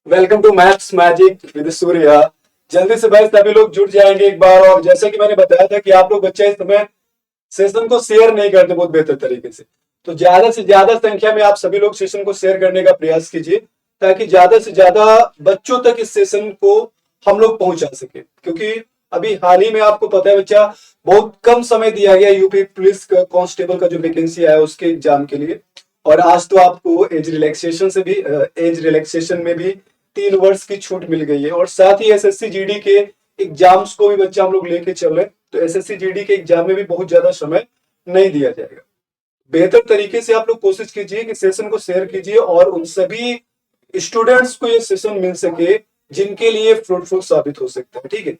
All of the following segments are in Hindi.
Welcome to maths magic with Surya. जल्दी से भाई सभी लोग जुड़ जाएंगे एक बार। और जैसे कि मैंने बताया था कि आप लोग बच्चे इस समय सेशन को शेयर नहीं करते बहुत बेहतर तरीके से ज्यादा से ज्यादा संख्या में आप सभी लोग सेशन को शेयर करने का प्रयास कीजिए, ताकि ज्यादा से ज्यादा बच्चों तक इस सेशन को हम लोग पहुंचा सके। क्योंकि अभी हाल ही में आपको पता है बच्चा, बहुत कम समय दिया गया यूपी पुलिस कांस्टेबल का जो वैकेंसी आया उसके एग्जाम के लिए। और आज तो आपको एज रिलैक्सेशन में भी 3 वर्ष की छूट मिल गई है। और साथ ही एसएससी जीडी के एग्जाम्स को भी बच्चा हम लोग लेके चल रहे हैं, तो एसएससी जीडी के एग्जाम में भी बहुत ज्यादा समय नहीं दिया जाएगा। बेहतर तरीके से आप लोग कोशिश कीजिए कि सेशन को शेयर कीजिए और उन सभी स्टूडेंट्स को ये सेशन मिल सके जिनके लिए फ्रूटफुल साबित हो सकता है। ठीक है,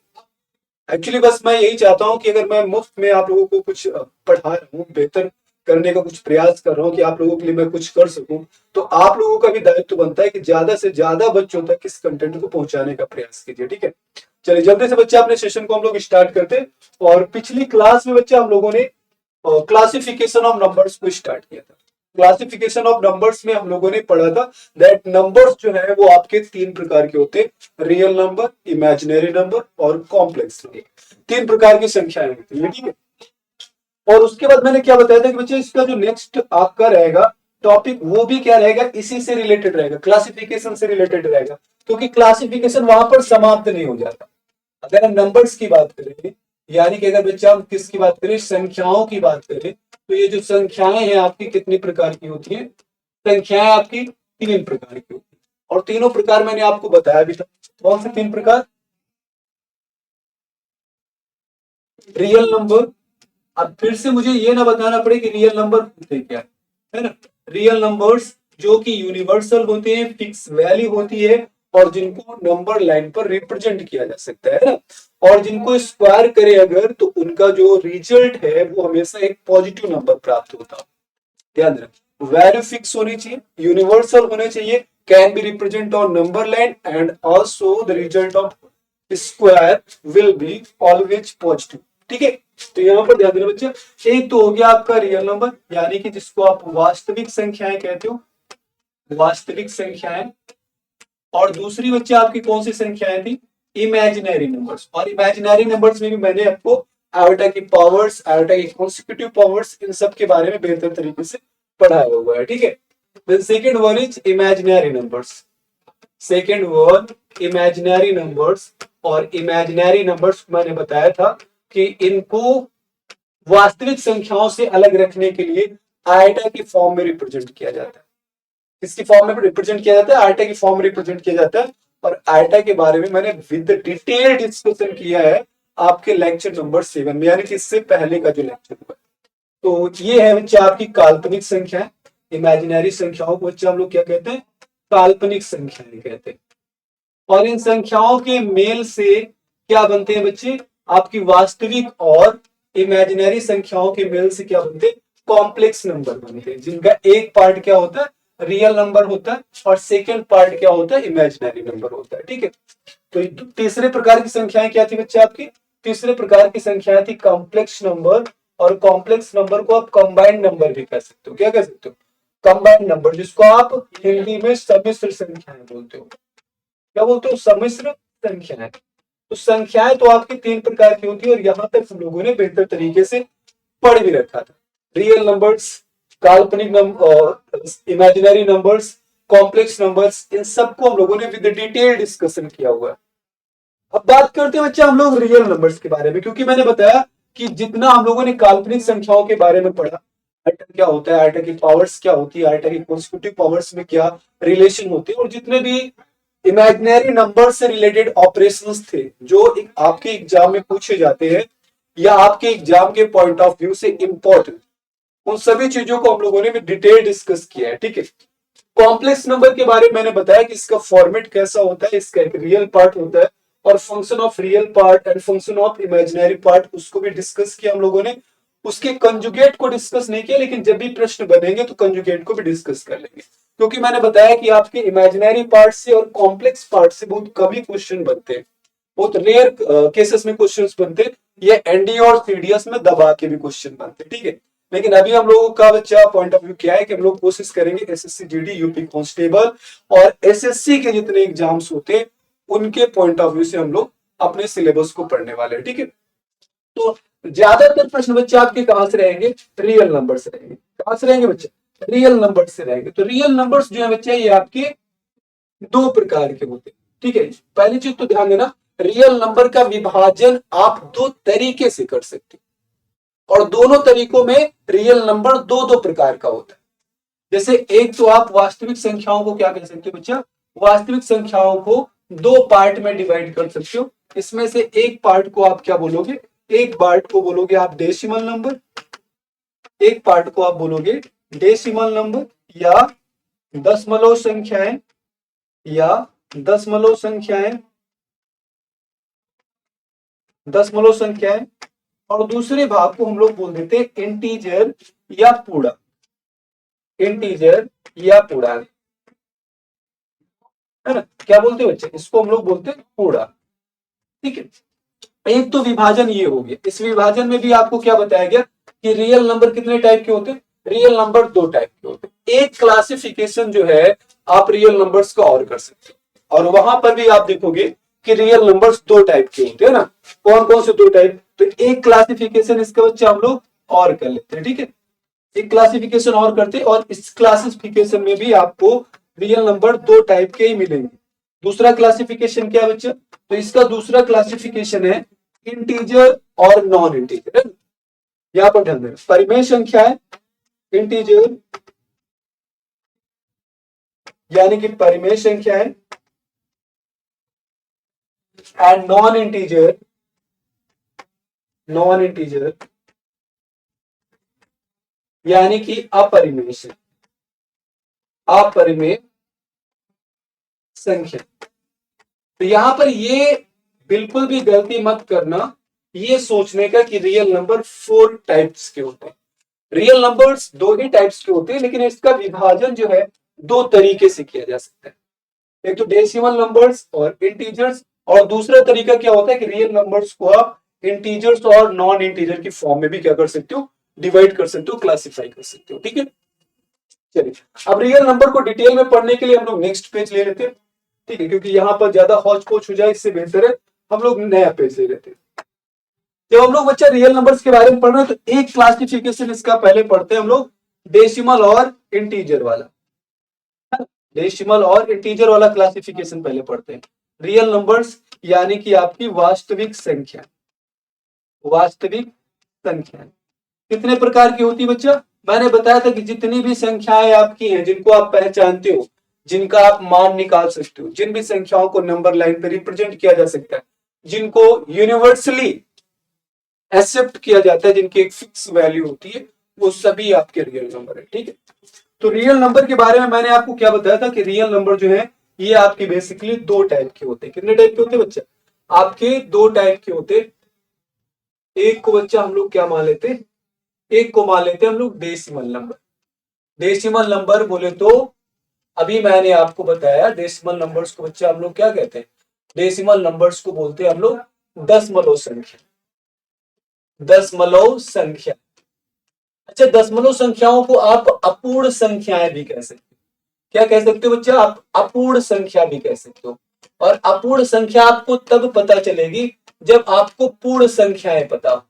एक्चुअली बस मैं यही चाहता हूं कि अगर मैं मुफ्त में आप लोगों को कुछ पढ़ा रहा हूँ, बेहतर करने का कुछ प्रयास कर रहा हूँ कि आप लोगों के लिए मैं कुछ कर सकूं, तो आप लोगों का भी दायित्व बनता है कि ज्यादा से ज्यादा बच्चों तक इस कंटेंट को पहुंचाने का प्रयास कीजिए। ठीक है, चलिए जल्दी से बच्चा अपने सेशन को हम लोग स्टार्ट करते हैं। और पिछली क्लास में बच्चा हम लोगों ने क्लासिफिकेशन ऑफ नंबर्स को स्टार्ट किया था। क्लासिफिकेशन ऑफ नंबर्स में हम लोगों ने पढ़ा था दैट नंबर्स जो है वो आपके 3 प्रकार के होते हैं, रियल नंबर, इमेजिनरी नंबर और कॉम्प्लेक्स नंबर। 3 प्रकार की संख्याएं होती है। ठीक है, और उसके बाद मैंने क्या बताया था कि बच्चे इसका जो नेक्स्ट आपका रहेगा टॉपिक वो भी क्या रहेगा, इसी से रिलेटेड रहेगा, क्लासिफिकेशन से रिलेटेड रहेगा। क्योंकि क्लासिफिकेशन वहां पर समाप्त नहीं हो जाता। अगर हम नंबर्स की बात करें, यानी कि अगर बच्चा हम किसकी बात करें, संख्याओं की बात करें, तो ये जो संख्याएं हैं आपकी कितनी प्रकार की होती है, संख्याएं आपकी 3 प्रकार की होती है। और तीनों प्रकार मैंने आपको बताया भी था। कौन से 3 प्रकार? Real number. अब फिर से मुझे ये ना बताना पड़े कि रियल नंबर होते क्या है ना। रियल नंबर्स जो कि यूनिवर्सल होते हैं, फिक्स वैल्यू होती है और जिनको नंबर लाइन पर रिप्रेजेंट किया जा सकता है ना। और जिनको स्क्वायर करे अगर, तो उनका जो रिजल्ट है वो हमेशा एक पॉजिटिव नंबर प्राप्त होता है। ध्यान रखें, वैल्यू फिक्स होनी चाहिए, यूनिवर्सल होने चाहिए, can be represent on number line and also the result of square will be always positive. ठीक है, तो यहां पर ध्यान देना बच्चे, एक तो हो गया आपका रियल नंबर, यानी कि जिसको आप वास्तविक संख्याएं कहते हो, वास्तविक संख्याएं। और दूसरी बच्चे आपकी कौन सी संख्याएं थी, इमेजिनरी नंबर्स। और इमेजिनरी नंबर्स में भी मैंने आपको आयोटा की पावर्स, आयोटा की कॉन्सिक्यूटिव पावर्स, इन सब के बारे में बेहतर तरीके से पढ़ाया हुआ है। ठीक है, then second one is imaginary numbers. Second one imaginary numbers. और इमेजिनरी नंबर्स मैंने बताया था कि इनको वास्तविक संख्याओं से अलग रखने के लिए आयोटा की फॉर्म में रिप्रेजेंट किया जाता है। किसकी फॉर्म में रिप्रेजेंट किया जाता है? आयोटा की फॉर्म में रिप्रेजेंट किया जाता है। और आयोटा के बारे में मैंने विद डिटेल डिस्कशन किया है आपके लेक्चर नंबर 7 में, यानी कि इससे पहले का जो लेक्चर हुआ। तो ये है बच्चे आपकी काल्पनिक संख्या। इमेजिनरी संख्याओं को बच्चे हम लोग क्या कहते हैं, काल्पनिक संख्याएं कहते हैं। और इन संख्याओं के मेल से क्या बनते हैं बच्चे, आपकी वास्तविक और इमेजिनरी संख्याओं के मेल से क्या बनते हैं, कॉम्प्लेक्स नंबर बनते हैं, जिनका एक पार्ट क्या होता है, रियल नंबर होता है, और सेकेंड पार्ट क्या होता है, इमेजिनरी नंबर होता है। ठीक है, तो तीसरे प्रकार की संख्याएं क्या थी बच्चे आपकी, तीसरे प्रकार की संख्याएं थी कॉम्प्लेक्स नंबर। और कॉम्प्लेक्स नंबर को आप कंबाइंड नंबर भी कह सकते हो। क्या कह सकते हो, कंबाइंड नंबर, जिसको आप हिंदी में सम्मिश्र संख्याएं बोलते हो। क्या बोलते हो, सम्मिश्र संख्याएं। तो संख्याएं तो आपकी 3 प्रकार की होती है, और यहां तक हम लोगों ने बेहतर तरीके से पढ़ भी रखा था। रियल नंबर्स, काल्पनिक number, imaginary numbers, complex numbers, इन सबको हम लोगों ने विद डिटेल डिस्कशन किया हुआ है। अब बात करते हैं बच्चे हम लोग रियल नंबर्स के बारे में, क्योंकि मैंने बताया कि जितना हम लोगों ने काल्पनिक संख्याओं के बारे में पढ़ा, आइटा क्या होता है, आइटा की पावर्स क्या होती है, आइटा की कॉन्स्टिट्यूटिव पावर्स में क्या रिलेशन होती है, और जितने भी इमेजिनरी नंबर से रिलेटेड ऑपरेशंस थे जो आपके एग्जाम में पूछे जाते हैं या आपके एग्जाम के पॉइंट ऑफ व्यू से इंपॉर्टेंट, उन सभी चीजों को हम लोगों ने डिटेल डिस्कस किया है। ठीक है, कॉम्प्लेक्स नंबर के बारे में मैंने बताया कि इसका फॉर्मेट कैसा होता है, इसका एक रियल पार्ट होता है और function of real part and function of imaginary part, उसको भी डिस्कस किया हम लोगों ने। उसके कंजुगेट को डिस्कस नहीं किया, लेकिन जब भी प्रश्न बनेंगे तो कंजुगेट को भी डिस्कस कर लेंगे, क्योंकि मैंने बताया कि आपके इमेजिनरी पार्ट से और कॉम्प्लेक्स पार्ट से बहुत कम ही क्वेश्चन बनते हैं, बहुत रेयर केसेस में क्वेश्चंस बनते हैं। ये एनडीए और सीडीएस में दबा के भी क्वेश्चन बनते हैं। ठीक है, लेकिन अभी हम लोगों का बच्चा पॉइंट ऑफ व्यू क्या है कि हम लोग कोशिश करेंगे एसएससी जीडी यूपी कांस्टेबल और एसएससी के जितने एग्जाम्स होते हैं उनके पॉइंट ऑफ व्यू से हम लोग अपने सिलेबस को पढ़ने वाले हैं। ठीक है, तो ज्यादातर प्रश्न बच्चे आपके कहां से रहेंगे, रियल नंबर से रहेंगे। कहां से रहेंगे बच्चे, रियल नंबर से रहेंगे। तो रियल नंबर्स जो है बच्चे ये आपके दो प्रकार के होते हैं। ठीक है, पहली चीज तो ध्यान देना, रियल नंबर का विभाजन आप दो तरीके से कर सकते हैं और दोनों तरीकों में रियल नंबर दो दो प्रकार का होता है। जैसे एक तो आप वास्तविक संख्याओं को क्या कह सकते हो बच्चा, वास्तविक संख्याओं को दो पार्ट में डिवाइड कर सकते हो। इसमें से एक पार्ट को आप क्या बोलोगे, एक पार्ट को बोलोगे आप डेसिमल नंबर, एक पार्ट को आप बोलोगे डेसिमल नंबर या दशमलव संख्याएं, या दशमलव संख्याएं, दशमलव संख्याएं, और दूसरे भाग को हम लोग बोल देते हैं इंटीजर या पूर्णांक, इंटीजर या पूर्णांक, है ना। क्या बोलते हैं बच्चे, इसको हम लोग बोलते हैं पूर्णांक। ठीक है, एक तो विभाजन ये हो गया। इस विभाजन में भी आपको क्या बताया गया कि रियल नंबर कितने टाइप के होते हैं, रियल नंबर दो टाइप के होते हैं। एक क्लासिफिकेशन जो है आप रियल नंबर्स का और कर सकते हैं और वहां पर भी आप देखोगे कि रियल नंबर्स दो टाइप के होते हैं ना। कौन कौन से दो टाइप, तो एक क्लासिफिकेशन इसके बच्चे हम लोग और कर लेते हैं। ठीक है, एक क्लासिफिकेशन और करते हैं और इस क्लासिफिकेशन में भी आपको रियल नंबर दो टाइप के ही मिलेंगे। दूसरा क्लासिफिकेशन क्या है बच्चे, तो इसका दूसरा क्लासिफिकेशन है इंटीजर और नॉन इंटीजर, है ना। यहां पर ध्यान देना, परिमेय संख्या है इंटीजर यानी कि परिमेय संख्या है, and non integer, non integer यानी कि अपरिमेय संख्या, अपरिमेय संख्या। तो यहां पर ये बिल्कुल भी गलती मत करना ये सोचने का कि रियल नंबर फोर टाइप्स के होते हैं। रियल नंबर्स दो ही टाइप्स के होते हैं, लेकिन इसका विभाजन जो है दो तरीके से किया जा सकता है। एक तो डेसिमल नंबर्स और इंटीजर्स, और दूसरा तरीका क्या होता है कि रियल नंबर्स को आप इंटीजर्स और नॉन इंटीजर की फॉर्म में भी क्या कर सकते हो, डिवाइड कर सकते हो, क्लासिफाई कर सकते हो। ठीक है, चलिए अब रियल नंबर को डिटेल में पढ़ने के लिए हम लोग नेक्स्ट पेज ले लेते हैं। ठीक है, क्योंकि यहां पर ज्यादा हौच पौच हो जाए, इससे बेहतर है हम लोग नया पेज ले लेते हैं। जब हम लोग बच्चा रियल नंबर्स के बारे में पढ़ रहे हैं तो एक क्लासिफिकेशन इसका पहले पढ़ते हैं हम लोग, डेसिमल और इंटीजर वाला। डेसिमल और इंटीजर वाला क्लासिफिकेशन पहले पढ़ते हैं। रियल नंबर्स यानी कि आपकी वास्तविक संख्या, वास्तविक संख्या कितने प्रकार की होती है बच्चा, मैंने बताया था कि जितनी भी संख्याएं आपकी हैं जिनको आप पहचानते हो, जिनका आप मान निकाल सकते हो, जिन भी संख्याओं को नंबर लाइन पर रिप्रेजेंट किया जा सकता है, जिनको यूनिवर्सली एक्सेप्ट किया जाता है, जिनकी एक फिक्स वैल्यू होती है, वो सभी आपके रियल नंबर है। ठीक है, तो रियल नंबर के बारे में मैंने आपको क्या बताया था कि रियल नंबर जो है ये आपके बेसिकली दो टाइप के होते हैं। कितने टाइप के होते हैं बच्चा, आपके दो टाइप के होते हैं। एक को बच्चा हम लोग क्या मान लेते हैं, एक को मान लेते हैं हम लोग डेसिमल नंबर। डेसिमल नंबर बोले तो अभी मैंने आपको बताया डेसिमल नंबर्स को बच्चा हम लोग क्या कहते हैं, डेसिमल नंबर्स को बोलते हैं हम लोग दशमलव संख्या, दशमलव संख्या। अच्छा, दशमलव संख्याओं को आप अपूर्ण संख्याएं भी कह सकते हो। क्या कह सकते हो बच्चा, आप अपूर्ण संख्या भी कह सकते हो। और अपूर्ण संख्या आपको तब पता चलेगी जब आपको पूर्ण संख्याएं पता हो।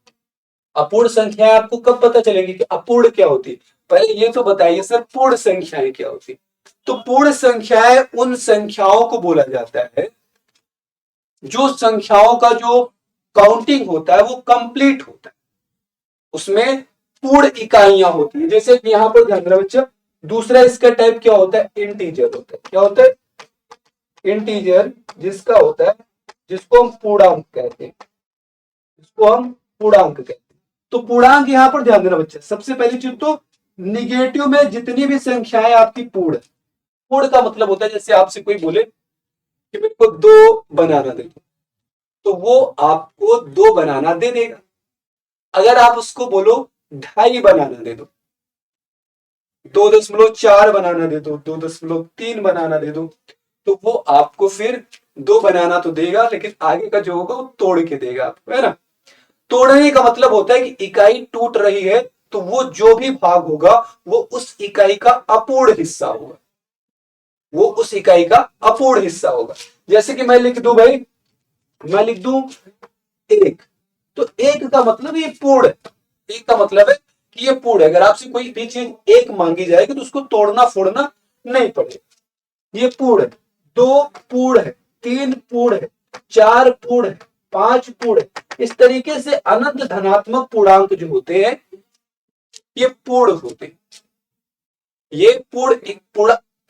अपूर्ण संख्याएं आपको कब पता चलेगी कि अपूर्ण क्या होती, पहले ये तो बताइए सर पूर्ण संख्याएं क्या होती। तो पूर्ण संख्याएं उन संख्याओं को बोला जाता है जो संख्याओं का जो काउंटिंग होता है वो कंप्लीट होता है, उसमें पूर्ण इकाइयां होती है। जैसे यहां पर ध्यान रखना बच्चा, दूसरा इसका टाइप क्या होता है, इंटीजर होता है। क्या होता है, इंटीजर, जिसका होता है, जिसको हम पूर्णांक कहते हैं, जिसको हम पूर्णांक कहते हैं। तो पूर्णांक यहां पर ध्यान देना बच्चा, सबसे पहली चीज तो निगेटिव में जितनी भी संख्याएं आपकी पूर्ण, पूर्ण का मतलब होता है जैसे आपसे कोई बोले कि मेरे को दो बनाना दे दो, तो वो आपको दो बनाना दे देगा। अगर आप उसको बोलो ढाई बनाना दे दो, 2.4 बनाना दे दो, 2.3 बनाना दे दो, तो वो आपको फिर दो बनाना तो देगा, लेकिन आगे का जो होगा वो तोड़ के देगा आपको, है ना। तोड़ने का मतलब होता है कि इकाई टूट रही है तो वो जो भी भाग होगा वो उस इकाई का अपूर्ण हिस्सा होगा, वो उस इकाई का अपूर्ण हिस्सा होगा। जैसे कि मैं लिख दूं भाई, मैं लिख दूं एक, तो एक का मतलब ये पूर्ण है, एक का मतलब है कि ये पूर्ण है। अगर आपसे कोई भी चीज एक मांगी जाएगी तो उसको तोड़ना फोड़ना नहीं पड़ेगा। ये पूर्ण है, दो पूर्ण है, तीन पूर्ण है, चार पूर्ण है, पांच पूर्ण है। इस तरीके से अनंत धनात्मक पूर्णांक जो होते हैं ये पूर्ण होते हैं, ये पूर्ण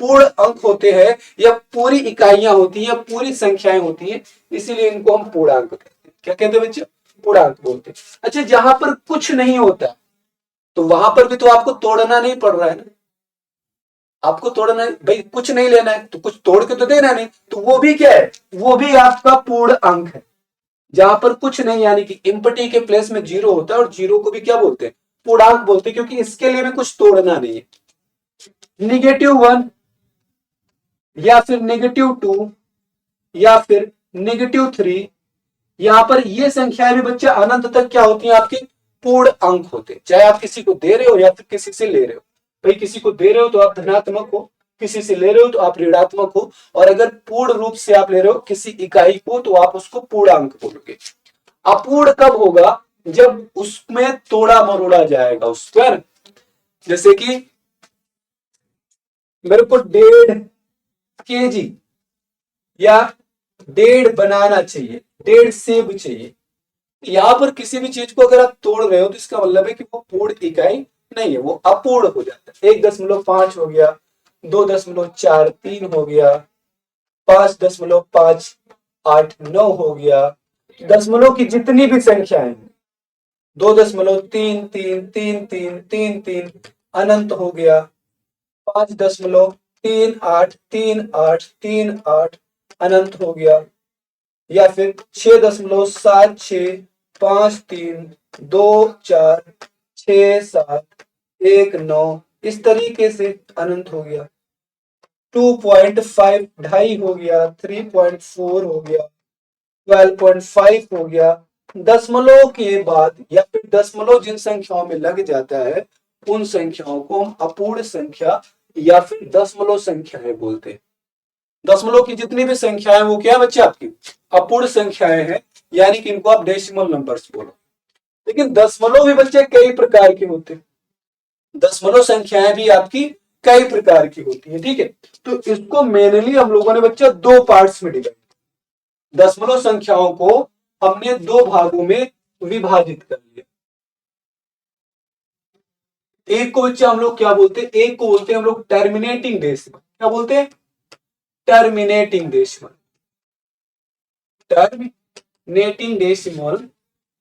पूर्ण अंक होते हैं, या पूरी इकाइयां होती हैं, या पूरी संख्याएं होती हैं, इसीलिए इनको हम पूर्णांक कहते हैं। क्या कहते हैं बच्चे? पूर्णांक बोलते हैं। अच्छा, जहां पर कुछ नहीं होता तो वहां पर भी तो आपको तोड़ना नहीं पड़ रहा है ना, आपको तोड़ना है भाई, कुछ नहीं लेना है तो कुछ तोड़ के तो देना नहीं, तो वो भी क्या है, वो भी आपका पूर्ण अंक है। जहां पर कुछ नहीं यानी कि इम्पटी के प्लेस में जीरो होता है, और जीरो को भी क्या बोलते हैं? पूर्णांक बोलते हैं, क्योंकि इसके लिए भी कुछ तोड़ना नहीं है। -1 या फिर -2 या फिर -3, यहां पर ये संख्याएं भी बच्चे अनंत तक क्या होती हैं? आपके पूर्ण अंक होते हैं, चाहे आप किसी को दे रहे हो या फिर किसी से ले रहे हो। भाई किसी को दे रहे हो तो आप धनात्मक हो, किसी से ले रहे हो तो आप ऋणात्मक हो, और अगर पूर्ण रूप से आप ले रहे हो किसी इकाई को तो आप उसको पूर्णांक बोलोगे। अपूर्ण कब होगा? जब उसमें तोड़ा मरोड़ा जाएगा उसको, है ना? जैसे कि मेरे को 1.5 kg या 1.5 बनाना चाहिए, 1.5 सेब चाहिए। यहां पर किसी भी चीज को अगर आप तोड़ रहे हो तो इसका मतलब है कि वो पूर्ण इकाई नहीं है, वो अपूर्ण हो जाता है। 1.5 हो गया, 2.43 हो गया, 5.589 हो गया। दशमलव की जितनी भी संख्याएं, 2.333333 अनंत हो गया, 5.383838 अनंत हो गया, या फिर 6.765324 इस तरीके से अनंत हो गया। 2.5 ढाई हो गया, 3.4 हो गया, 12.5 हो गया। दशमलव के बाद या फिर दशमलव जिन संख्याओं में लग जाता है उन संख्याओं को हम अपूर्ण संख्या या फिर दशमलव संख्याएं बोलते हैं। दशमलव की जितनी भी संख्याएं वो क्या है बच्चे? आपकी अपूर्ण संख्याएं हैं, यानी कि इनको आप डेसिमल नंबर्स बोलो। लेकिन दशमलव भी बच्चे कई प्रकार के होते हैं, दशमलव संख्याएं भी आपकी कई प्रकार की होती है, ठीक है? तो इसको मेनली हम लोगों ने बच्चा दो पार्ट्स में डिवाइड, दशमलव संख्याओं को हमने दो भागों में विभाजित कर लिया। एक को बच्चा हम लोग क्या बोलते हैं? एक को बोलते हैं हम लोग टर्मिनेटिंग डेसिमल। क्या बोलते हैं? Terminating decimal, terminating decimal.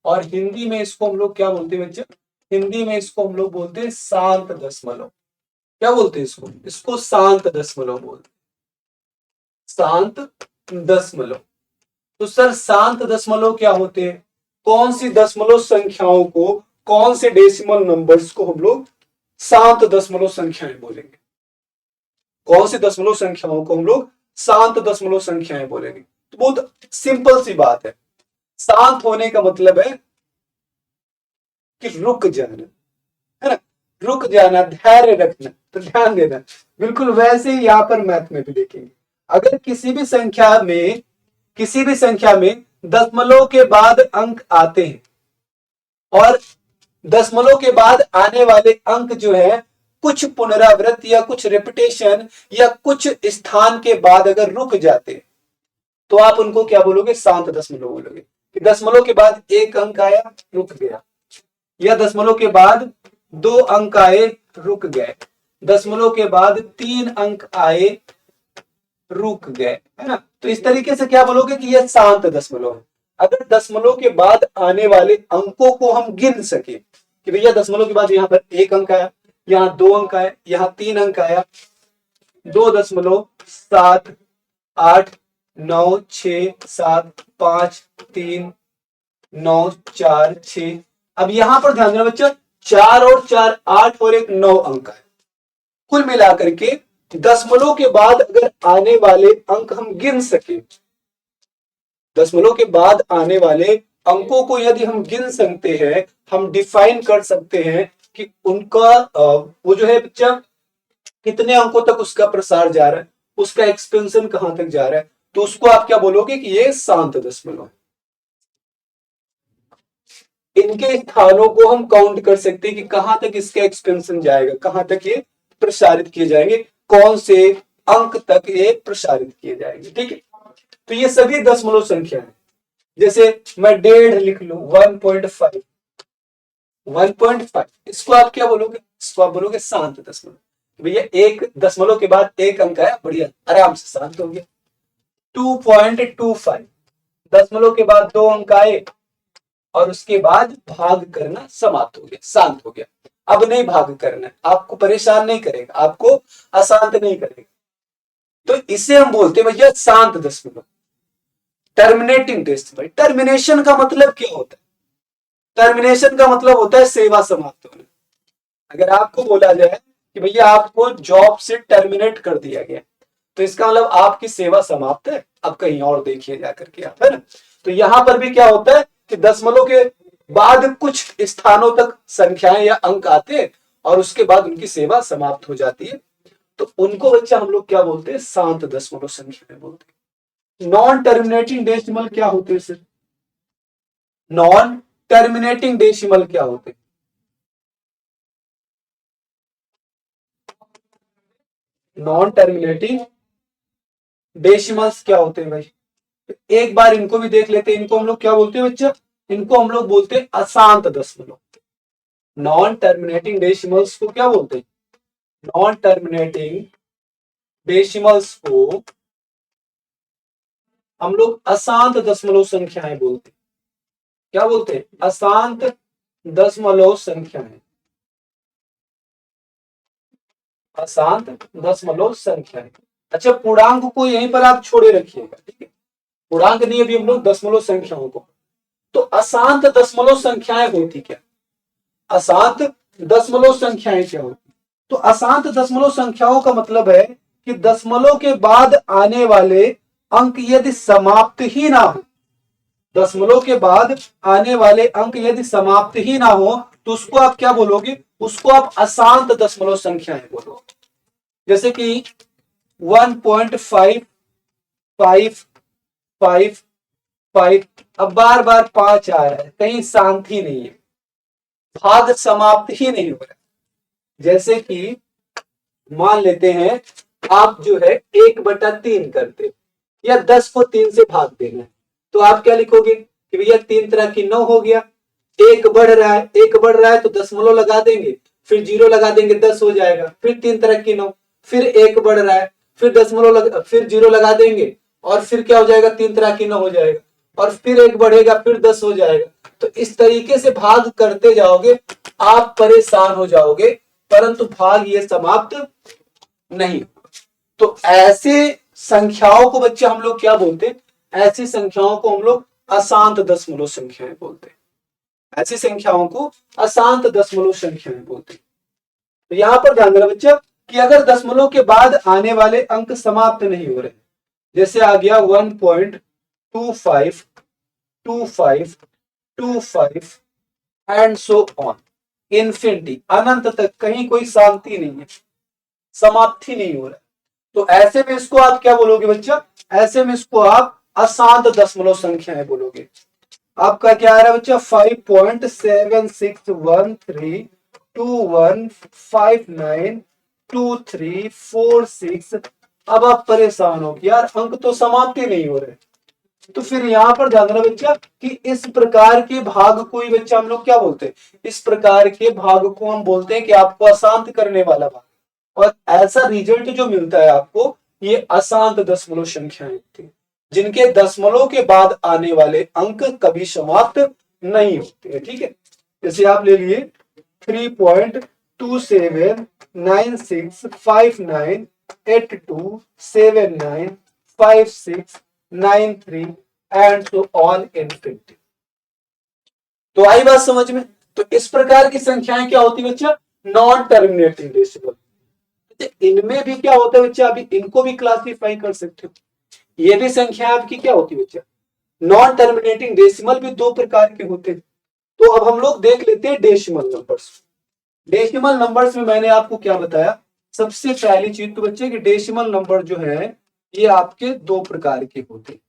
और हिंदी में इसको हम लोग क्या बोलते हैं बच्चा? हिंदी में इसको हम लोग बोलते हैं शांत दशमलव। क्या बोलते हैं इसको? इसको शांत दशमलव बोलते हैं, शांत दशमलव। तो सर शांत दशमलव क्या होते हैं? कौन सी दशमलव संख्याओं को, कौन से डेसिमल नंबर्स को हम लोग शांत दशमलव संख्याएं बोलेंगे? कौन सी दशमलव संख्याओं को हम लोग शांत दशमलव संख्याएं बोलेंगे? तो बहुत सिंपल सी बात है, शांत होने का मतलब है कि रुक जाना, है ना? रुक जाना, धैर्य रखना। तो ध्यान देना, बिल्कुल वैसे ही यहां पर मैथ में भी देखेंगे। अगर किसी भी संख्या में दशमलव के बाद अंक आते हैं, और दशमलव के बाद आने वाले अंक जो है कुछ पुनरावृत्ति या कुछ रिपीटेशन या कुछ स्थान के बाद अगर रुक जाते, तो आप उनको क्या बोलोगे? शांत दशमलव बोलोगे। कि दशमलव के बाद एक अंक आया, रुक गया, या दशमलव के बाद दो अंक आए, रुक गए, दशमलव के बाद 3 अंक आए, रुक गए, है ना? तो इस तरीके से क्या बोलोगे कि यह शांत दशमलव है। अगर दशमलव के बाद आने वाले अंकों को हम गिन सके कि भैया दशमलव के बाद यहाँ पर एक अंक आया, यहाँ 2 अंक आया, यहाँ 3 अंक आया, 2.7 8 9 6 7 5 3 9 4 6। अब यहां पर ध्यान देना बच्चा, 4 और 4 8 और एक 9 अंक है। कुल मिलाकर के दशमलव के बाद अगर आने वाले अंक हम गिन सके, दशमलव के बाद आने वाले अंकों को यदि हम गिन सकते हैं, हम डिफाइन कर सकते हैं कि उनका वो जो है बच्चा कितने अंकों तक उसका प्रसार जा रहा है, उसका एक्सपेंशन कहां तक जा रहा है, तो उसको आप क्या बोलोगे कि ये शांत दशमलव। इनके स्थानों को हम काउंट कर सकते हैं कि कहां तक इसका एक्सपेंशन जाएगा, कहां तक ये प्रसारित किए जाएंगे, कौन से अंक तक ये प्रसारित किए जाएंगे। ठीक है, तो ये सभी दशमलव संख्या है। जैसे मैं 1.5 लिख लू, 1.5, 1.5, इसको आप क्या बोलोगे, इसको आप बोलोगे शांत दशमलव। भैया एक दशमलव के बाद एक अंक आया, बढ़िया आराम से शांत हो गया। 2.25, दशमलव के बाद 2 अंक आए और उसके बाद भाग करना समाप्त हो गया, शांत हो गया। अब नहीं भाग करना, आपको परेशान नहीं करेगा, आपको अशांत नहीं करेगा, तो इसे हम बोलते हैं भैया शांत दशमलव, टर्मिनेटिंग डेसिमल। टर्मिनेशन का मतलब क्या होता है, टर्मिनेशन का मतलब होता है सेवा समाप्त होना। अगर आपको बोला जाए कि भैया आपको जॉब से टर्मिनेट कर दिया गया, तो इसका मतलब आपकी सेवा समाप्त है, अब कहीं और देखिए जाकर के आप, है ना। तो यहां पर भी क्या होता है कि दशमलव के बाद कुछ स्थानों तक संख्याएं या अंक आते हैं और उसके बाद उनकी सेवा समाप्त हो जाती है, तो उनको बच्चा हम लोग क्या बोलते हैं, शांत दशमलव संख्या बोलते हैं। नॉन टर्मिनेटिंग डेसिमल क्या होते हैं सर, नॉन टर्मिनेटिंग डेसिमल क्या होते हैं, नॉन टर्मिनेटिंग डेसिमल्स क्या होते हैं भाई, एक बार इनको भी देख लेते हैं। इनको हम लोग क्या बोलते हैं बच्चा, इनको हम लोग बोलते हैं अशांत दशमलव। नॉन टर्मिनेटिंग डेसिमल्स को क्या बोलते हैं, नॉन टर्मिनेटिंग डेसिमल्स को हम लोग अशांत दशमलव संख्याएं बोलते हैं। क्या बोलते हैं, अशांत दशमलव संख्याएं, अशांत दशमलव संख्याएं। अच्छा, पूर्णांक को यहीं पर आप छोड़े रखिएगा, ठीक है, पूर्णांक नहीं अभी हम लोग दशमलव संख्याओं को। तो अशांत दशमलव संख्याएं होती क्या, अशांत दशमलव संख्याएं क्या होती, तो अशांत दशमलव संख्याओं का मतलब है कि दशमलव के बाद आने वाले अंक यदि समाप्त ही ना हो, दशमलव के बाद आने वाले अंक यदि समाप्त ही ना हो, तो उसको आप क्या बोलोगे, उसको आप अशांत दशमलव संख्याएं बोलोगे। जैसे कि 1.5555, अब बार बार 5 आ रहा है, कहीं शांति नहीं है, भाग समाप्त ही नहीं हो रहा। जैसे कि मान लेते हैं आप जो है 1/3 करते या 10 को 3 से भाग देना है, तो आप क्या लिखोगे कि भैया 3 तरह की 9 हो गया, एक बढ़ रहा है, एक बढ़ रहा है तो दशमलव लगा देंगे, फिर 0 लगा देंगे, 10 हो जाएगा, फिर 3 तरह की 9, फिर एक बढ़ रहा है, फिर दशमलव फिर 0 लगा देंगे और फिर क्या हो जाएगा, 3 तरह की 9 हो जाएगा, और फिर एक बढ़ेगा, फिर 10 हो जाएगा। तो इस तरीके से भाग करते जाओगे, आप परेशान हो जाओगे, परंतु भाग ये समाप्त नहीं। तो ऐसे संख्याओं को बच्चे हम लोग क्या बोलते हैं, ऐसी संख्याओं को हम लोग अशांत दशमलव संख्याएं बोलते हैं, ऐसी संख्याओं को अशांत दशमलव संख्याएं बोलते हैं। तो यहां पर ध्यान देना बच्चा कि अगर दशमलव के बाद आने वाले अंक समाप्त नहीं हो रहे, जैसे आ गया 1.25, 25, 25 एंड सो ऑन, इन्फिनिटी, अनंत तक, कहीं कोई शांति नहीं है, समाप्ति नहीं हो रहा है, तो ऐसे में इसको आप क्या बोलोगे बच्चा, ऐसे में इसको आप अशांत दशमलव संख्याएं बोलोगे। आपका क्या आ रहा है बच्चा, 5.761321592346। अब आप परेशान हो कि यार अंक तो समाप्त ही नहीं हो रहे, तो फिर यहां पर ध्यान देना बच्चा कि इस प्रकार के भाग को ही बच्चा हम लोग क्या बोलते हैं, इस प्रकार के भाग को हम बोलते हैं कि आपको अशांत करने वाला भाग, और ऐसा रिजल्ट जो मिलता है आपको, ये अशांत दशमलव संख्याएं होती है, जिनके दशमलव के बाद आने वाले अंक कभी समाप्त नहीं होते। ठीक है, जैसे आप ले लिए 3.27965982795693 एंड सो ऑन इनफिनिटी। तो आई बात समझ में, तो इस प्रकार की संख्याएं क्या होती है बच्चा, नॉन टर्मिनेटिंग डेसिमल। इनमें भी क्या होता है बच्चा, अभी इनको भी क्लासिफाई कर सकते हो, ये भी संख्या आपकी क्या होती है बच्चा, नॉन टर्मिनेटिंग डेसिमल भी 2 प्रकार के होते हैं। तो अब हम लोग देख लेते हैं डेसिमल नंबर्स। डेसिमल नंबर्स में मैंने आपको क्या बताया, सबसे पहली चीज तो बच्चे कि डेसिमल नंबर जो है ये आपके दो प्रकार के होते हैं।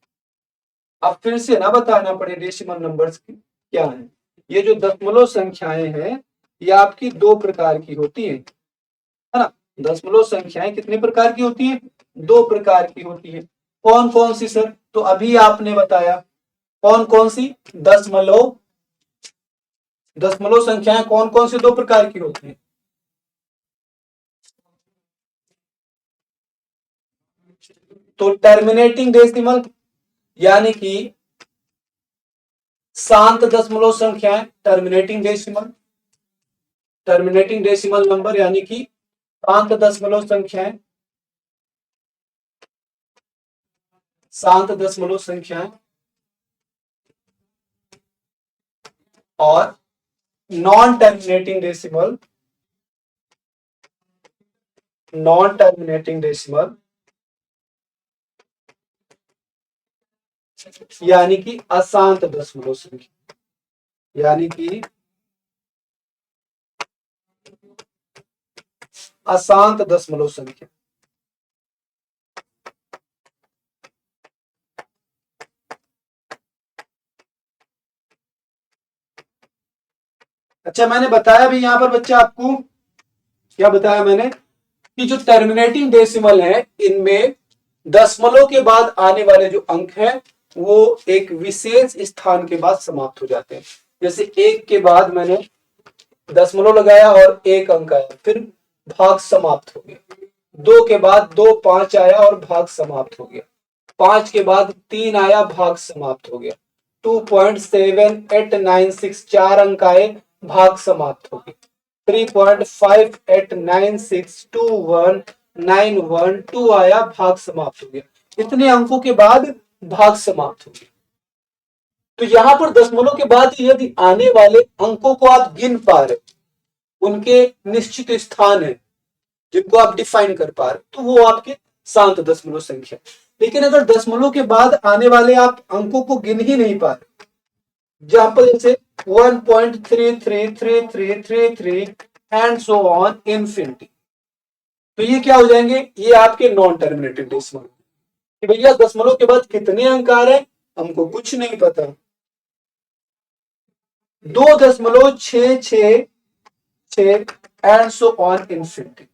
अब फिर से ना बताना पड़े डेसिमल नंबर्स क्या है। ये जो दशमलव संख्याएं हैं ये आपकी दो प्रकार की होती है ना। दशमलव संख्याएं कितने प्रकार की होती है, दो प्रकार की होती है। कौन कौन सी सर, तो अभी आपने बताया कौन कौन सी, दशमलव, दशमलव संख्याएं कौन कौन सी दो प्रकार की होती है। तो टर्मिनेटिंग डेसिमल यानी कि शांत दशमलव संख्याएं, terminating decimal, terminating decimal number यानी कि शांत दशमलव संख्याएं, शांत दशमलव संख्याएं, और non terminating decimal, non terminating decimal यानी कि अशांत दशमलव संख्या, यानी कि अशांत दशमलव संख्या। अच्छा मैंने बताया भी यहां पर बच्चा आपको क्या बताया मैंने कि जो टर्मिनेटिंग डेसिमल है इनमें दशमलव के बाद आने वाले जो अंक हैं वो एक विशेष स्थान के बाद समाप्त हो जाते हैं। जैसे एक के बाद मैंने दशमलव लगाया और एक अंक आया, फिर भाग समाप्त हो गया। दो के बाद दो पांच आया और भाग समाप्त हो गया। पांच के बाद तीन आया, भाग समाप्त हो गया। 2.7896 चार अंक आए, भाग समाप्त हो गया। 3.5896219112 आया, भाग समाप्त हो गया। इतने अंकों के बाद भाग समाप्त हो गया। तो यहां पर दशमलव के बाद यदि आने वाले अंकों को आप गिन पा रहे, उनके निश्चित स्थान है जिनको आप डिफाइन कर पा रहे, तो वो आपके शांत दशमलव संख्या। लेकिन अगर दशमलव के बाद आने वाले आप अंकों को गिन ही नहीं पा रहे, जहां पर जैसे 1.333333 एंड सो ऑन इंफिनिटी, तो ये क्या हो जाएंगे, ये आपके नॉन टर्मिनेटेड डेसिमल। कि भैया दशमलव के बाद कितने अंक आ रहे हैं हमको कुछ नहीं पता। 2.666 and so on infinity,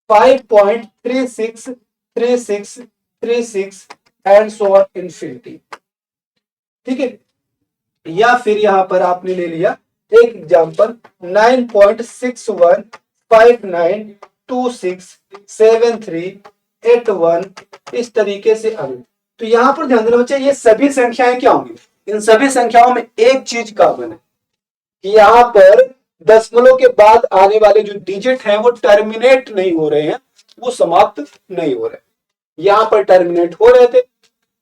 5.363636 and so on infinity. ठीक है, या फिर यहां पर आपने ले लिया एक एग्जांपल 9.6159267381, इस तरीके से अंक। तो यहां पर ध्यान देना बच्चे, ये सभी संख्याएं क्या होंगी, इन सभी संख्याओं में एक चीज कॉमन है कि यहां पर दशमलव के बाद आने वाले जो डिजिट हैं वो टर्मिनेट नहीं हो रहे हैं, वो समाप्त नहीं हो रहे। यहां पर टर्मिनेट हो रहे थे,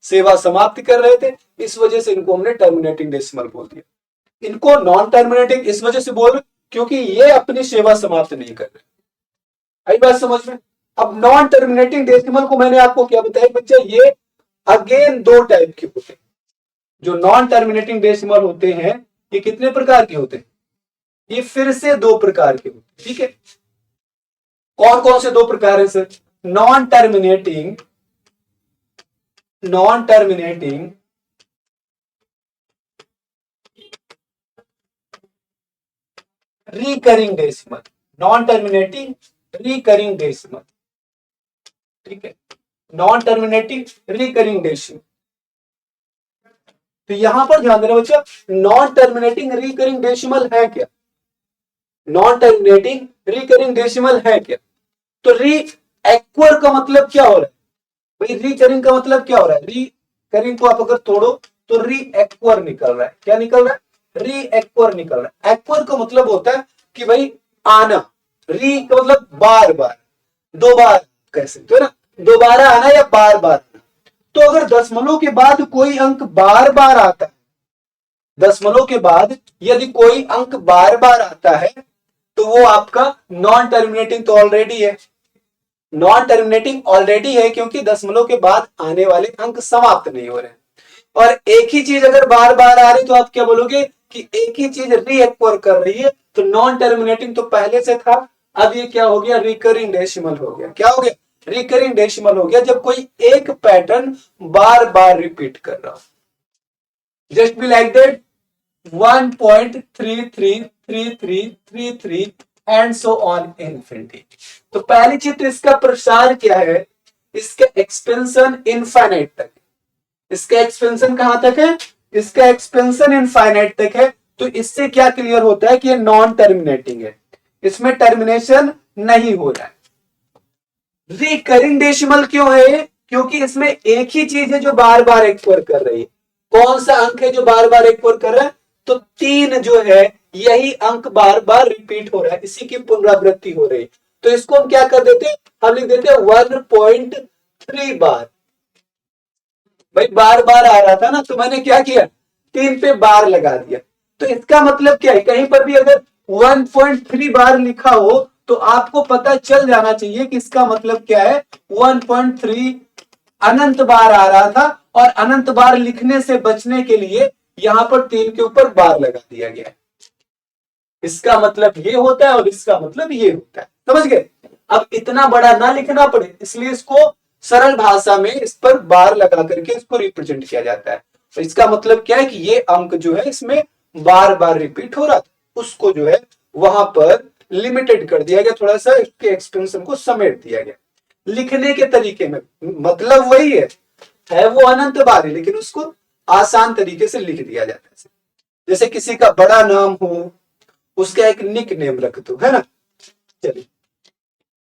सेवा समाप्त कर रहे थे, इस वजह से इनको हमने टर्मिनेटिंग डेसिमल बोल दिया। इनको नॉन टर्मिनेटिंग इस वजह से बोल क्योंकि ये अपनी सेवा समाप्त नहीं कर रहे। आई बात समझ में। अब नॉन टर्मिनेटिंग डेसिमल को मैंने आपको क्या बताया बच्चा, ये अगेन दो टाइप के होते हैं। जो नॉन टर्मिनेटिंग डेसिमल होते हैं ये कितने प्रकार के होते हैं, ये फिर से दो प्रकार के होते हैं। ठीक है, कौन कौन से दो प्रकार है sir, non terminating, non terminating recurring decimal, non terminating recurring decimal. ठीक है, नॉन टर्मिनेटिंग रिकरिंग डेसिमल। तो यहां पर ध्यान देना बच्चा, नॉन टर्मिनेटिंग रिकरिंग डेसिमल है क्या, नॉन टर्मिनेटिंग रिकरिंग डेसिमल है क्या। तो री एक्वर का मतलब क्या हो रहा है भाई, रिकरिंग का मतलब क्या हो रहा है, रिकरिंग को आप अगर तोड़ो तो री एक्वर निकल रहा है। क्या निकल रहा है, री एक्वर निकल रहा है। एक्वर का मतलब होता है कि भाई आना, री का मतलब बार बार, दो बार कह सकते हो ना, दोबारा आना या बार बार आना। तो अगर दशमलव के बाद कोई अंक बार बार आता है, दशमलव के बाद यदि कोई अंक बार बार आता है तो वो आपका नॉन टर्मिनेटिंग तो ऑलरेडी है, नॉन टर्मिनेटिंग ऑलरेडी है क्योंकि दशमलव के बाद आने वाले अंक समाप्त नहीं हो रहे हैं। और एक ही चीज अगर बार बार आ रही तो आप क्या बोलोगे कि एक ही चीज रीएक्वर कर रही है, तो नॉन टर्मिनेटिंग तो पहले से था, अब ये क्या हो गया, रिकरिंग डेसिमल हो गया। क्या हो गया, रिकरिंग डेसिमल हो गया, जब कोई एक पैटर्न बार बार रिपीट कर रहा हो। Just be like that 1.333333 and so on infinity. तो पहली चीज तो इसका प्रसार क्या है, इसका एक्सपेंशन इनफाइनाइट तक। इसका एक्सपेंशन कहां तक है, इसका एक्सपेंशन इनफाइनाइट तक है। तो इससे क्या क्लियर होता है कि ये नॉन टर्मिनेटिंग है, इसमें टर्मिनेशन नहीं हो रहा है। रिकरिंग डेसिमल क्यों है, क्योंकि इसमें एक ही चीज है जो बार बार एक्वर कर रही है। कौन सा अंक है जो बार बार एक्वर कर रहा है, तो 3 जो है यही अंक बार बार रिपीट हो रहा है, इसी की पुनरावृत्ति हो रही है। तो इसको हम क्या कर देते हैं, हम लिख देते हैं 1.3 बार। भाई बार बार आ रहा था ना, तो मैंने क्या किया, 3 पे बार लगा दिया। तो इसका मतलब क्या है, कहीं पर भी अगर 1.3 बार लिखा हो तो आपको पता चल जाना चाहिए कि इसका मतलब क्या है, 1.3 अनंत बार आ रहा था, और अनंत बार लिखने से बचने के लिए यहां पर 3 के ऊपर बार लगा दिया गया है। इसका मतलब ये होता है और इसका मतलब ये होता है, समझ गए। अब इतना बड़ा ना लिखना पड़े, इसलिए इसको सरल भाषा में इस पर बार लगा करके इसको रिप्रेजेंट किया जाता है। तो इसका मतलब क्या है कि ये अंक जो है इसमें बार बार रिपीट हो रहा था, उसको जो है वहां पर लिमिटेड कर दिया गया, थोड़ा सा इसके एक्सपेंशन को समेट दिया गया। लिखने के तरीके में मतलब वही है वो अनंत बार है, लेकिन उसको आसान तरीके से लिख दिया जाता है। जैसे किसी का बड़ा नाम हो, उसका एक निक नेम रख दो, है ना। चलिए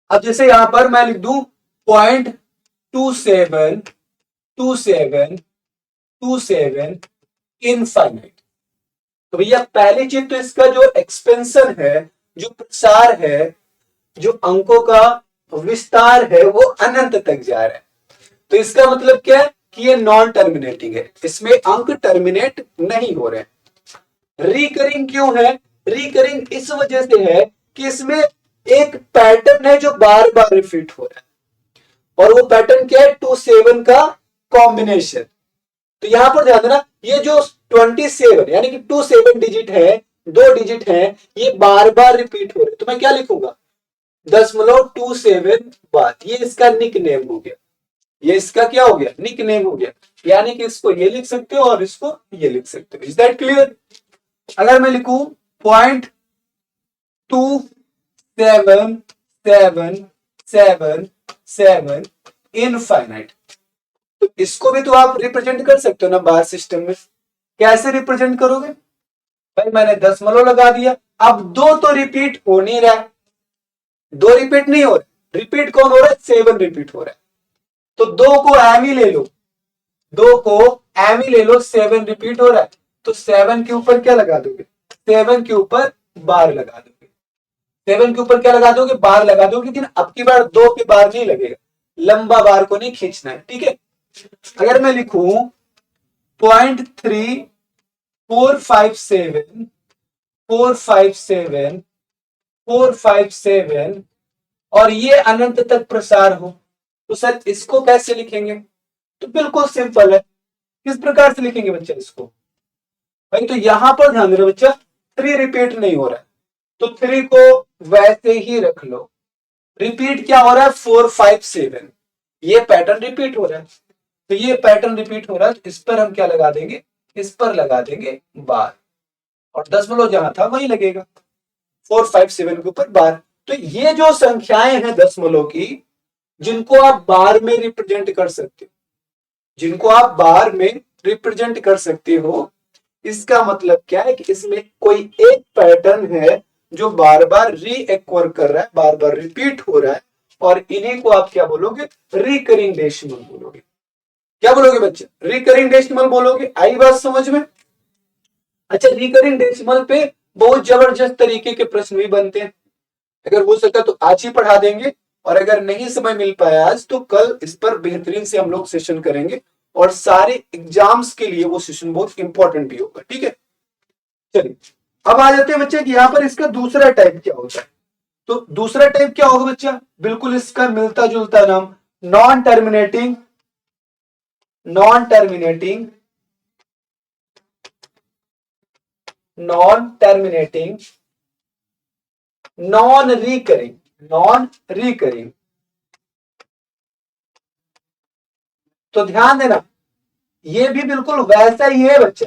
अब जैसे यहां पर मैं लिख दूं 0.272727 इनफाइनाइट। तो भैया पहली चीज तो इसका जो एक्सपेंशन है, जो प्रसार है, जो अंकों का विस्तार है, वो अनंत तक जा रहा है। तो इसका मतलब क्या है कि ये नॉन टर्मिनेटिंग है, इसमें अंक टर्मिनेट नहीं हो रहे हैं। रिकरिंग क्यों है, रिकरिंग इस वजह से है कि इसमें एक पैटर्न है जो बार बार रिपीट हो रहा है, और वो पैटर्न क्या है, 2 7 का कॉम्बिनेशन। तो यहां पर ध्यान देना, ये जो 27 यानी कि 2 7 डिजिट है, 2 डिजिट है, ये बार बार रिपीट हो रहे, तो मैं क्या लिखूंगा, 0.27 बार। ये इसका निक नेम हो गया, ये इसका क्या हो गया, निक नेम हो गया। यानी कि इसको ये लिख सकते हो और इसको ये लिख सकते हो। Is that clear. अगर मैं लिखूं 0.2777 इनफाइनाइट, तो इसको भी तो आप रिप्रेजेंट कर सकते हो ना बार सिस्टम में। कैसे रिप्रेजेंट करोगे, भाई मैंने दशमलव लगा दिया। अब 2 तो रिपीट हो नहीं रहा है, 2 रिपीट नहीं हो रहा, रिपीट कौन हो रहा है, 7 रिपीट हो रहा है। तो 2 को एम ही ले लो, 2 को एम ही ले लो, 7 रिपीट हो रहा है, तो 7 के ऊपर क्या लगा दोगे, 7 के ऊपर बार लगा दोगे। 7 के ऊपर क्या लगा दोगे, बार लगा दोगे, लेकिन अब की बार 2 पे बार नहीं लगेगा, लंबा बार को नहीं खींचना है, ठीक है। अगर मैं लिखूं 0.3457 और ये अनंत तक प्रसार हो, तो सर इसको कैसे लिखेंगे, तो बिल्कुल सिंपल है। किस प्रकार से लिखेंगे बच्चा इसको, भाई तो यहां पर ध्यान देना बच्चा, 3 रिपीट नहीं हो रहा है, तो 3 को वैसे ही रख लो। रिपीट क्या हो रहा है, 457, ये पैटर्न रिपीट हो रहा है, तो ये पैटर्न रिपीट हो रहा है, तो इस पर हम क्या लगा देंगे, इस पर लगा देंगे बार, और दशमलव जहां था वही लगेगा, 457 के ऊपर बार। तो ये जो संख्याएं हैं दशमलव की, जिनको आप बार में रिप्रेजेंट कर सकते हो, जिनको आप बार में रिप्रेजेंट कर सकते हो, इसका मतलब क्या है कि इसमें कोई एक पैटर्न है जो बार बार रीएक्वर कर रहा है, बार बार रिपीट हो रहा है, और इन्हीं को आप क्या बोलोगे, रिकरिंग डेसिमल बोलोगे। क्या बोलोगे बच्चे, रिकरिंग डेसिमल बोलोगे। आई बात समझ में। अच्छा, रिकरिंग डेसिमल पे बहुत जबरदस्त तरीके के प्रश्न भी बनते हैं, अगर हो सका तो आज ही पढ़ा देंगे, और अगर नहीं समय मिल पाया आज तो कल इस पर बेहतरीन से हम लोग सेशन करेंगे, और सारे एग्जाम्स के लिए वो सेशन बहुत इंपॉर्टेंट भी होगा, ठीक है। चलिए अब आ जाते हैं बच्चे कि यहां पर इसका दूसरा टाइप क्या होता है। तो दूसरा टाइप क्या होगा बच्चा, बिल्कुल इसका मिलता जुलता नाम, non terminating, non terminating non terminating, non recurring, non recurring. तो ध्यान देना, ये भी बिल्कुल वैसा ही है बच्चा,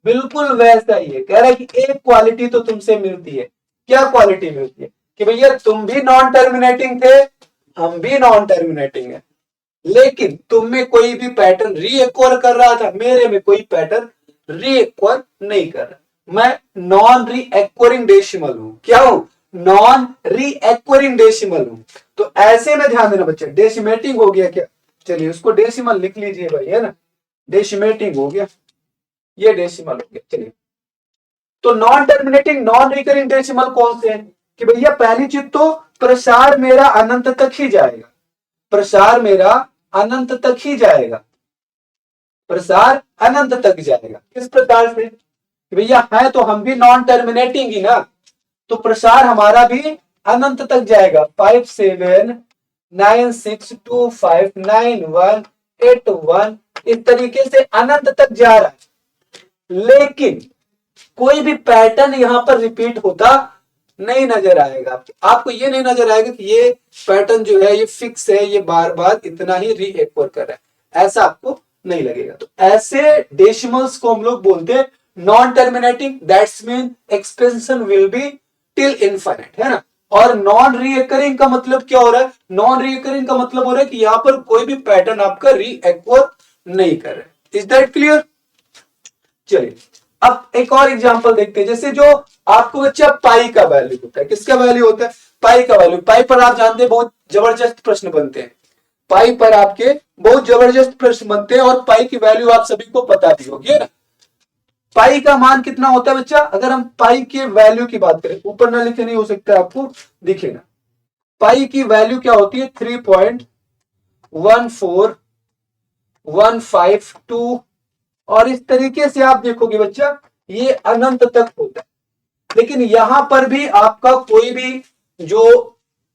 बिल्कुल वैसा ही है। कह रहा है कि एक क्वालिटी तो तुमसे मिलती है। क्या क्वालिटी मिलती है? कि भैया तुम भी नॉन टर्मिनेटिंग थे, हम भी नॉन टर्मिनेटिंग है, लेकिन तुम में कोई भी पैटर्न रीएक्वायर कर रहा था, मेरे में कोई पैटर्न रीएक्वायर नहीं कर रहा। मैं नॉन रीएक्वायरिंग डेसिमल हूं। क्या हूं? नॉन रीएक्वायरिंग डेसिमल हूं। तो ऐसे में ध्यान देना बच्चे, डेसिमेटिंग हो गया क्या? चलिए उसको डेसिमल लिख लीजिए भाई, है ना, डेसिमेटिंग हो गया, ये डेसिमल हो गया। चलिए, तो non terminating non recurring decimal कौन से हैं? कि भैया पहली चीज तो प्रसार मेरा अनंत तक ही जाएगा, प्रसार मेरा अनंत तक ही जाएगा, प्रसार अनंत तक जाएगा। किस प्रकार से? भैया है तो हम भी नॉन टर्मिनेटिंग ही ना, तो प्रसार हमारा भी अनंत तक जाएगा। 5796259181 इस तरीके से अनंत तक जा रहा है, लेकिन कोई भी पैटर्न यहां पर रिपीट होता नहीं नजर आएगा। आपको ये नहीं नजर आएगा कि ये पैटर्न जो है ये फिक्स है, ये बार बार इतना ही रीएक्वायर कर रहा है, ऐसा आपको नहीं लगेगा। तो ऐसे डेसिमल्स को हम लोग बोलते हैं non terminating, that's mean expansion will be till infinite, है ना। और नॉन रीअकरिंग का मतलब क्या हो रहा है? नॉन रीअकरिंग का मतलब हो रहा है कि यहां पर कोई भी पैटर्न आपका रीएक्वायर नहीं कर रहा है। Is that clear? चलिए अब एक और एग्जांपल देखते हैं। जैसे जो आपको बच्चा पाई का वैल्यू होता है, किसका वैल्यू होता है? पाई का वैल्यू। पाई पर आप जानते हैं बहुत जबरदस्त प्रश्न बनते हैं, पाई पर आपके बहुत जबरदस्त प्रश्न बनते हैं, और पाई की वैल्यू आप सभी को पता भी होगी, है ना। पाई का मान कितना होता है बच्चा? अगर हम पाई के वैल्यू की बात करें, ऊपर ना लिखे नहीं हो सकता, आपको दिखेगा। पाई की वैल्यू क्या होती है? 3.14152, और इस तरीके से आप देखोगे बच्चा ये अनंत तक होता है, लेकिन यहां पर भी आपका कोई भी जो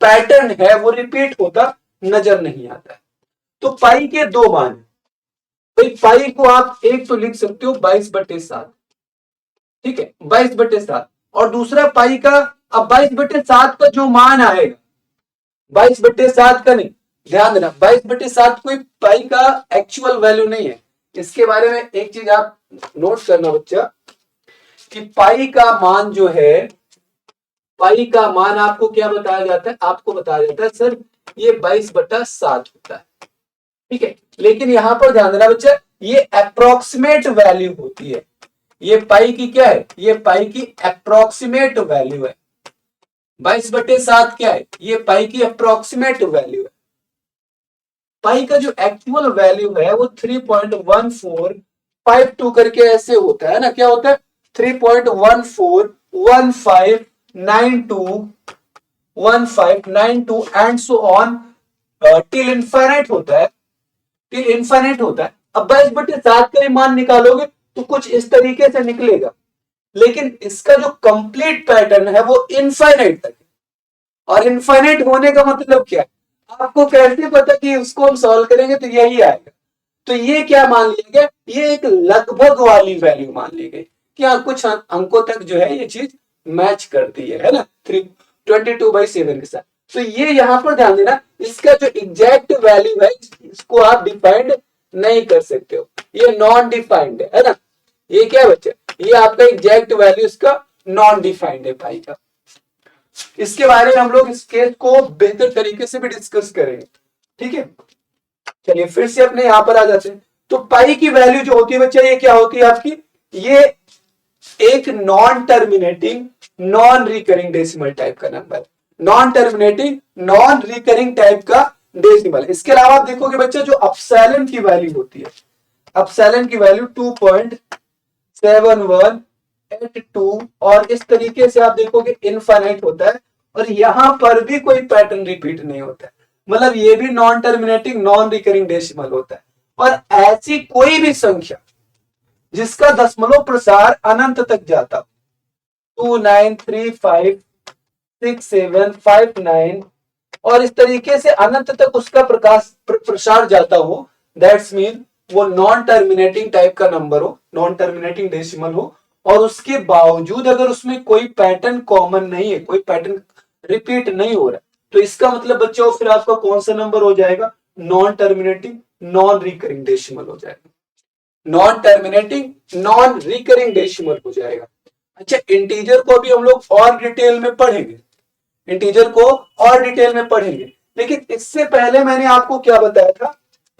पैटर्न है वो रिपीट होता नजर नहीं आता है। तो पाई के दो मान, तो पाई को आप एक तो लिख सकते हो 22/7, ठीक है, 22/7, और दूसरा पाई का, अब 22/7 का जो मान आएगा, 22/7 का नहीं, ध्यान देना 22/7 कोई पाई का एक्चुअल वैल्यू नहीं है। इसके बारे में एक चीज आप नोट करना बच्चा, कि पाई का मान जो है, पाई का मान आपको क्या बताया जाता है? आपको बताया जाता है सर ये 22/7 होता है, ठीक है। लेकिन यहां पर ध्यान देना बच्चा, ये अप्रोक्सीमेट वैल्यू होती है। ये पाई की क्या है? ये पाई की अप्रोक्सीमेट वैल्यू है। 22/7 क्या है? ये पाई की अप्रोक्सीमेट वैल्यू है। पाई का जो एक्चुअल वैल्यू है वो 3.1452 करके ऐसे होता है ना। क्या होता है? 3.1415921592 and so on till infinite होता है, टिल इनफाइनाइट होता है। अब 22/7 का मान निकालोगे तो कुछ इस तरीके से निकलेगा, लेकिन इसका जो कंप्लीट पैटर्न है वो इनफाइनाइट तक है। और इनफाइनाइट होने का मतलब क्या है? आपको कैसे पता कि उसको हम सॉल्व करेंगे तो यही आएगा। तो ये क्या मान लिया गया? ये एक लगभग वाली वैल्यू मान ली गई कि हाँ कुछ अंकों तक जो है ये चीज मैच करती है ना, 22/7 के साथ। तो ये यहां पर ध्यान देना, इसका जो एग्जैक्ट वैल्यू है इसको आप डिफाइंड नहीं कर सकते हो, ये नॉन डिफाइंड है ना। ये क्या बच्चा? ये आपका एग्जैक्ट वैल्यू इसका नॉन डिफाइंड है पाई का। इसके बारे में हम लोग इस केस को बेहतर तरीके से भी डिस्कस करेंगे, ठीक है। चलिए फिर से अपने यहां पर आ जाते हैं। तो पाई की वैल्यू जो होती है बच्चा, ये क्या होती है आपकी? ये एक non terminating non recurring decimal type का number, non terminating non recurring type का डेसिमल। इसके अलावा आप देखोगे बच्चा जो अपसैलन की वैल्यू होती है, अपसैलन की वैल्यू 2.7182, और इस तरीके से आप देखोगे इनफाइनाइट होता है, और यहां पर भी कोई पैटर्न रिपीट नहीं होता है, मतलब ये भी non terminating non recurring decimal होता है। और ऐसी कोई भी संख्या जिसका दशमलव प्रसार अनंत तक जाता, 29356759, और इस तरीके से अनंत तक उसका प्रसार जाता हो, दैट्स मीन वो नॉन टर्मिनेटिंग टाइप का नंबर हो, नॉन टर्मिनेटिंग डेसिमल हो, और उसके बावजूद अगर उसमें कोई पैटर्न कॉमन नहीं है, कोई पैटर्न रिपीट नहीं हो रहा है, तो इसका मतलब बच्चों फिर आपका कौन सा नंबर हो जाएगा? Non terminating non recurring decimal हो जाएगा, non terminating non recurring decimal हो जाएगा। अच्छा, इंटीजर को भी हम लोग और डिटेल में पढ़ेंगे, इंटीजर को और डिटेल में पढ़ेंगे, लेकिन इससे पहले मैंने आपको क्या बताया था?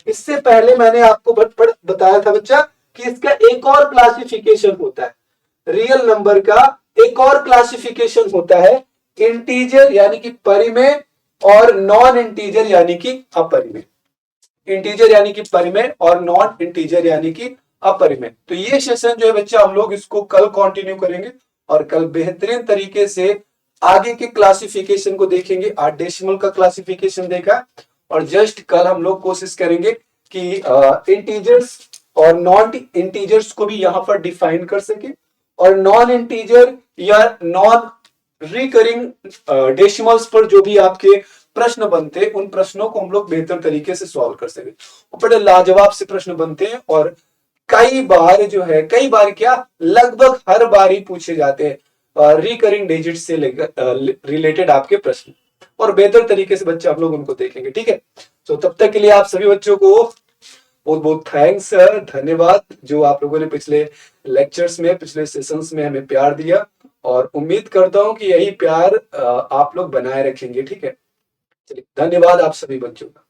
इससे पहले मैंने आपको बताया था बच्चा कि इसका एक और क्लासिफिकेशन होता है, रियल नंबर का एक और क्लासिफिकेशन होता है, इंटीजर यानी कि परिमेय और नॉन इंटीजर यानी कि अपरिमेय। इंटीजर यानी कि परिमेय और नॉन इंटीजर यानी कि अपरिमेय। तो ये सेशन जो है बच्चा हम लोग इसको कल कंटिन्यू करेंगे और कल बेहतरीन तरीके से आगे के क्लासिफिकेशन को देखेंगे। आज डेसिमल का क्लासिफिकेशन देखा और जस्ट कल हम लोग कोशिश करेंगे कि इंटीजर्स और नॉन इंटीजर्स को भी यहां पर डिफाइन कर सके और नॉन इंटीजर या नॉन रिकरिंग डेसिमल्स पर जो भी आपके प्रश्न बनते हैं उन प्रश्नों को हम लोग बेहतर तरीके से सॉल्व कर सके। बड़े लाजवाब से प्रश्न बनते हैं और कई बार जो है, कई बार क्या लगभग हर बार ही पूछे जाते हैं रिकरिंग डिजिट से रिलेटेड आपके प्रश्न, और बेहतर तरीके से बच्चे आप लोग उनको देखेंगे। ठीक है, तो तब तक के लिए आप सभी बच्चों को बहुत बहुत थैंक्स, धन्यवाद, जो आप लोगों ने पिछले लेक्चर्स में, पिछले सेशंस में हमें प्यार दिया, और उम्मीद करता हूं कि यही प्यार आप लोग बनाए रखेंगे। ठीक है, चलिए, धन्यवाद आप सभी बच्चों का।